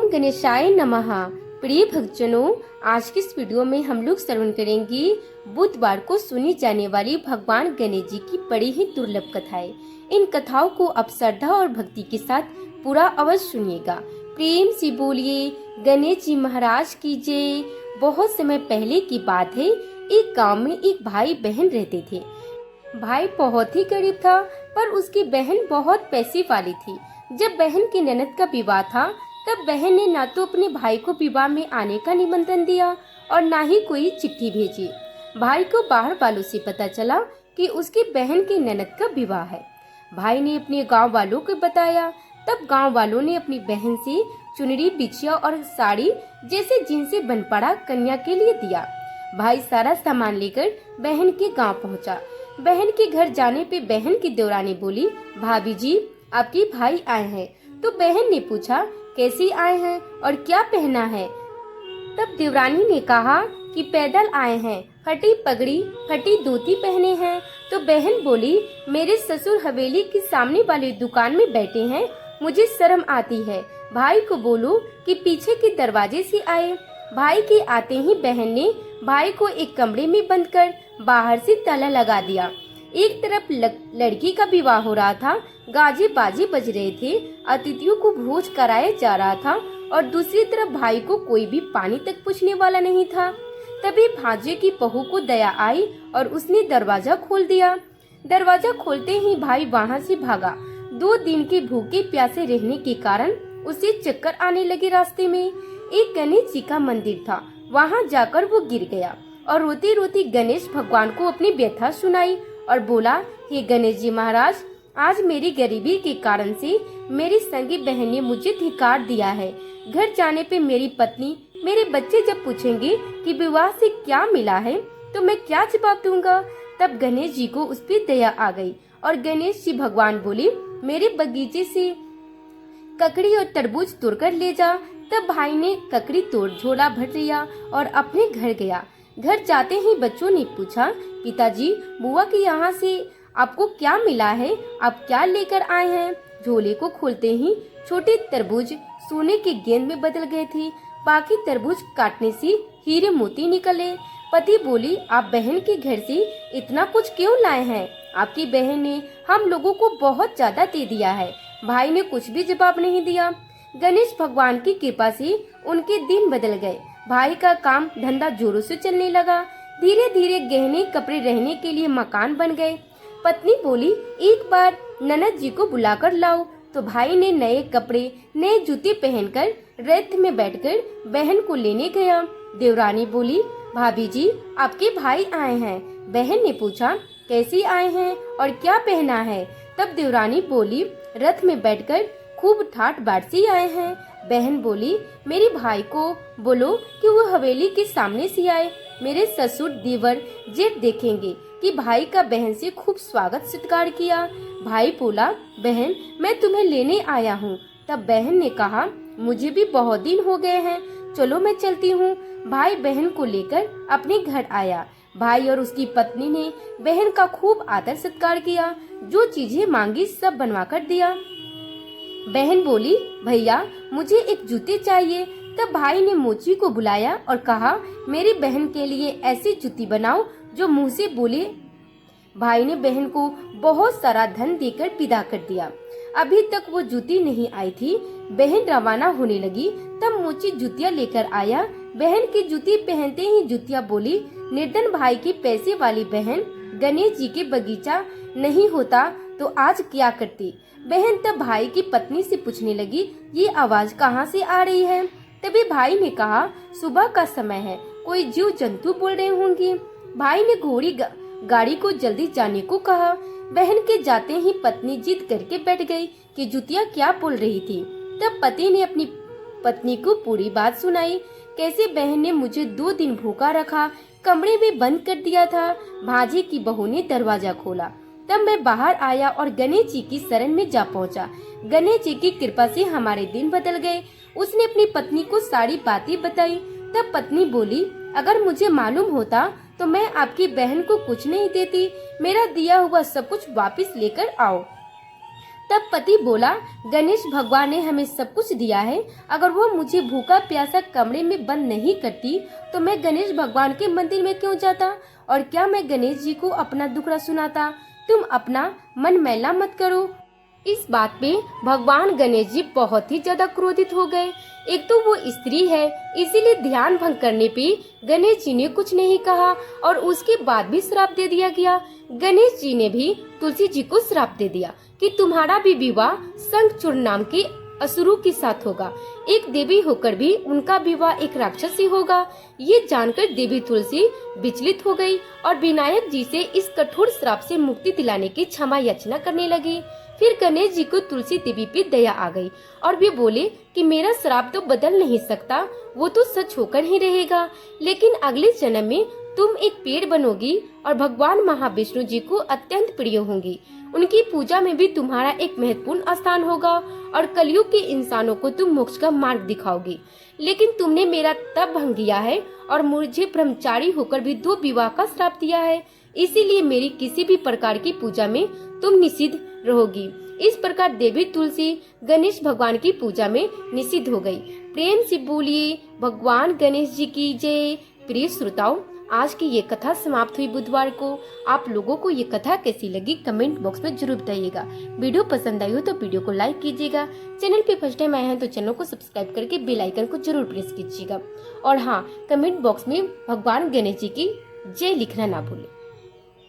ओम गणेशाय नमः। प्रिय भक्तजनों, आज की इस वीडियो में हम लोग श्रवण करेंगे बुधवार को सुनी जाने वाली भगवान गणेश जी की बड़ी ही दुर्लभ कथाएं। इन कथाओं को आप श्रद्धा और भक्ति के साथ पूरा अवश्य सुनिएगा। प्रेम से बोलिए गणेश जी महाराज की जय। बहुत समय पहले की बात है, एक गांव में एक भाई बहन रहते थे। भाई बहुत ही गरीब था, पर उसकी बहन बहुत पैसे वाली थी। जब बहन की ननद का विवाह था, तब बहन ने ना तो अपने भाई को विवाह में आने का निमंत्रण दिया और ना ही कोई चिट्ठी भेजी। भाई को बाहर वालों से पता चला कि उसकी बहन की ननद का विवाह है। भाई ने अपने गांव वालों को बताया। तब गांव वालों ने अपनी बहन से चुनरी, बिछिया और साड़ी जैसे जिनसे बन पड़ा कन्या के लिए दिया। भाई सारा सामान लेकर बहन के गांव पहुंचा। बहन के घर जाने पे बहन की देवरानी बोली, भाभी जी आपके भाई आए हैं। तो बहन ने पूछा, कैसे आए हैं और क्या पहना है? तब देवरानी ने कहा कि पैदल आए हैं, फटी पगड़ी फटी धोती पहने हैं। तो बहन बोली, मेरे ससुर हवेली के सामने वाली दुकान में बैठे हैं, मुझे शर्म आती है। भाई को बोलो कि पीछे के दरवाजे से आए। भाई के आते ही बहन ने भाई को एक कमरे में बंद कर बाहर से ताला लगा दिया। एक तरफ लड़की का विवाह हो रहा था, गाजे बाजे बज रहे थे, अतिथियों को भोज कराया जा रहा था और दूसरी तरफ भाई को कोई भी पानी तक पूछने वाला नहीं था। तभी भांजे की बहू को दया आई और उसने दरवाजा खोल दिया। दरवाजा खोलते ही भाई वहाँ से भागा। 2 दिन के भूखे प्यासे रहने के कारण उसे चक्कर आने लगे। रास्ते में एक गणेश जी का मंदिर था, वहाँ जाकर वो गिर गया और रोती रोती गणेश भगवान को अपनी व्यथा सुनाई और बोला, हे गणेश जी महाराज, आज मेरी गरीबी के कारण से मेरी संगी बहन ने मुझे धिक्कार दिया है। घर जाने पे मेरी पत्नी, मेरे बच्चे जब पूछेंगे कि विवाह से क्या मिला है, तो मैं क्या जवाब दूंगा? तब गणेश जी को उस पर दया आ गई और गणेश जी भगवान बोले, मेरे बगीचे से ककड़ी और तरबूज तोड़कर ले जा। तब भाई ने ककड़ी तोड़ झोला भर लिया और अपने घर गया। घर जाते ही बच्चों ने पूछा, पिताजी बुआ के यहाँ से आपको क्या मिला है? आप क्या लेकर आए हैं? झोले को खोलते ही छोटे तरबूज सोने के गेंद में बदल गए थे। बाकी तरबूज काटने से हीरे मोती निकले। पति बोली, आप बहन के घर से इतना कुछ क्यों लाए हैं? आपकी बहन ने हम लोगों को बहुत ज्यादा दे दिया है। भाई ने कुछ भी जवाब नहीं दिया। गणेश भगवान की कृपा से उनके दिन बदल गए। भाई का काम धंधा जोरों से चलने लगा। धीरे धीरे गहने कपड़े रहने के लिए मकान बन गए। पत्नी बोली, एक बार ननद जी को बुलाकर लाओ। तो भाई ने नए कपड़े, नए जूते पहनकर रथ में बैठकर बहन को लेने गया। देवरानी बोली, भाभी जी आपके भाई आए हैं। बहन ने पूछा, कैसे आए हैं और क्या पहना है? तब देवरानी बोली, रथ में बैठकर खूब ठाट बाट से आए हैं। बहन बोली, मेरे भाई को बोलो कि वो हवेली के सामने से आए। मेरे ससुर देवर जेठ देखेंगे कि भाई का बहन से खूब स्वागत सत्कार किया। भाई बोला, बहन मैं तुम्हें लेने आया हूँ। तब बहन ने कहा, मुझे भी बहुत दिन हो गए हैं, चलो मैं चलती हूँ। भाई बहन को लेकर अपने घर आया। भाई और उसकी पत्नी ने बहन का खूब आदर सत्कार किया। जो चीजें मांगी सब बनवा कर दिया। बहन बोली, भैया मुझे एक जूते चाहिए। तब भाई ने मोची को बुलाया और कहा, मेरी बहन के लिए ऐसी जूती बनाओ जो मुंह से बोले। भाई ने बहन को बहुत सारा धन देकर विदा कर दिया। अभी तक वो जूती नहीं आई थी। बहन रवाना होने लगी, तब मोची जूतियाँ लेकर आया। बहन की जूती पहनते ही जूतियाँ बोली, निर्धन भाई की पैसे वाली बहन, गणेश जी के बगीचा नहीं होता तो आज क्या करती? बहन तब भाई की पत्नी से पूछने लगी, ये आवाज कहाँ से आ रही है? तभी भाई ने कहा, सुबह का समय है, कोई जीव जंतु बोल रहे होंगे। भाई ने घोड़ी गाड़ी को जल्दी जाने को कहा। बहन के जाते ही पत्नी जिद करके बैठ गई कि जुतिया क्या बोल रही थी। तब पति ने अपनी पत्नी को पूरी बात सुनाई। कैसे बहन ने मुझे 2 दिन भूखा रखा, कमरे में बंद कर दिया था। भांजे की बहू ने दरवाजा खोला। तब मैं बाहर आया और गणेश जी की शरण में जा पहुंचा। गणेश जी की कृपा से हमारे दिन बदल गए। उसने अपनी पत्नी को सारी बातें बताई। तब पत्नी बोली, अगर मुझे मालूम होता तो मैं आपकी बहन को कुछ नहीं देती। मेरा दिया हुआ सब कुछ वापस लेकर आओ। तब पति बोला, गणेश भगवान ने हमें सब कुछ दिया है, अगर वो मुझे भूखा प्यासा कमरे में बंद नहीं करती तो मैं गणेश भगवान के मंदिर में क्यों जाता, और क्या मैं गणेश जी को अपना दुखड़ा सुनाता। तुम अपना मन मैला मत करो। इस बात पे भगवान गणेश जी बहुत ही ज्यादा क्रोधित हो गए। एक तो वो स्त्री है, इसीलिए ध्यान भंग करने पे गणेश जी ने कुछ नहीं कहा और उसके बाद भी श्राप दे दिया गया। गणेश जी ने भी तुलसी जी को श्राप दे दिया कि तुम्हारा भी विवाह शंखचूड़ नाम के असुरों के साथ होगा। एक देवी होकर भी उनका विवाह एक राक्षस से होगा। ये जानकर देवी तुलसी विचलित हो गई और विनायक जी से इस कठोर श्राप से मुक्ति दिलाने की क्षमा याचना करने लगी। फिर गणेश जी को तुलसी देवी पे दया आ गई और वे बोले कि मेरा श्राप तो बदल नहीं सकता, वो तो सच होकर ही रहेगा, लेकिन अगले जन्म में तुम एक पेड़ बनोगी और भगवान महाविष्णु जी को अत्यंत प्रिय होंगी। उनकी पूजा में भी तुम्हारा एक महत्वपूर्ण स्थान होगा और कलयुग के इंसानों को तुम मोक्ष का मार्ग दिखाओगी। लेकिन तुमने मेरा तप भंग किया है और मुझे ब्रह्मचारी होकर भी 2 विवाह का श्राप दिया है, इसीलिए मेरी किसी भी प्रकार की पूजा में तुम निषिद्ध रहोगी। इस प्रकार देवी तुलसी गणेश भगवान की पूजा में निषिद्ध हो गई। प्रेम से बोलिए भगवान गणेश जी की जय। प्रिय श्रोताओं, आज की ये कथा समाप्त हुई बुधवार को। आप लोगों को ये कथा कैसी लगी कमेंट बॉक्स में जरूर बताइएगा। वीडियो पसंद आई हो तो वीडियो को लाइक कीजिएगा। चैनल पे फर्स्ट टाइम आए हैं तो चैनल को सब्सक्राइब करके बेल आइकन को जरूर प्रेस कीजिएगा। और हाँ, कमेंट बॉक्स में भगवान गणेश जी की जय लिखना ना भूलें।